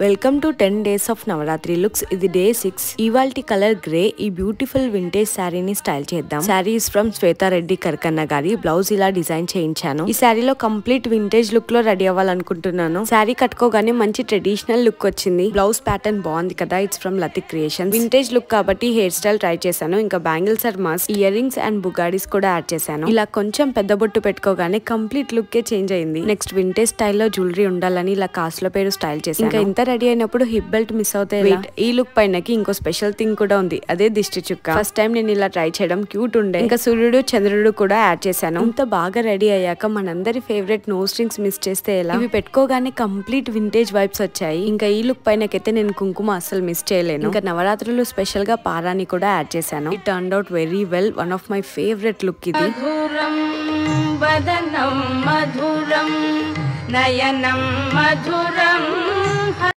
Welcome to 10 days of Navratri looks. ఇది day 6. ఇవాల్టి colour grey. ఈ బ్యూటిఫుల్ వింటేజ్ శారీని స్టైల్ చేద్దాం. శారీ ఇస్ ఫ్రమ్ శ్వేతారెడ్డి కర్కన్న గారి. బ్లౌజ్ ఇలా డిజైన్ చేయించాను. ఈ శారీలో కంప్లీట్ వింటేజ్ లుక్ లో రెడీ అవ్వాలనుకుంటున్నాను. శారీ కట్టుకోగానే మంచి ట్రెడిషనల్ లుక్ వచ్చింది. బ్లౌజ్ ప్యాటర్న్ బాగుంది కదా. It's from Lathik creation. Vintage look కాబట్టి హెయిర్ స్టైల్ ట్రై చేశాను. ఇంకా bangles are must. Ear rings and బుగాడీస్ కూడా యాడ్ చేశాను. ఇలా కొంచెం పెద్ద బొట్టు పెట్టుకోగానే కంప్లీట్ లుక్ చేంజ్ అయింది. నెక్స్ట్ వింటేజ్ స్టైల్లో జ్యువెలరీ ఉండాలని ఇలా కాస్ల పేరు స్టైల్ చేశాను. ఇంకా ఇంత రెడీ అయినప్పుడు హిప్ బెల్ట్ మిస్ అవుతాయి. ఈ లుక్ పైనకి ఇంకో స్పెషల్ థింగ్ కూడా ఉంది. అదే దిష్టి చుక్క. ఫస్ట్ టైం నేను ఇలా ట్రై చేయడం క్యూట్ ఉండే. ఇంకా సూర్యుడు చంద్రుడు కూడా యాడ్ చేశాను. ఇంత బాగా రెడీ అయ్యాక మనందరి ఫేవరెట్ నోస్ రింగ్స్ మిస్ చేస్తే ఎలా? ఇవి పెట్టుకోగానే కంప్లీట్ వింటేజ్ వైబ్స్ వచ్చాయి. ఇంకా ఈ లుక్ పైనకైతే నేను కుంకుమ అస్సలు మిస్ చేయలేను. ఇంకా నవరాత్రులు స్పెషల్ గా పారాని కూడా యాడ్ చేశాను. It turned out very well. One of my favourite look ఇది. వదనం మధురం నయనం మధురం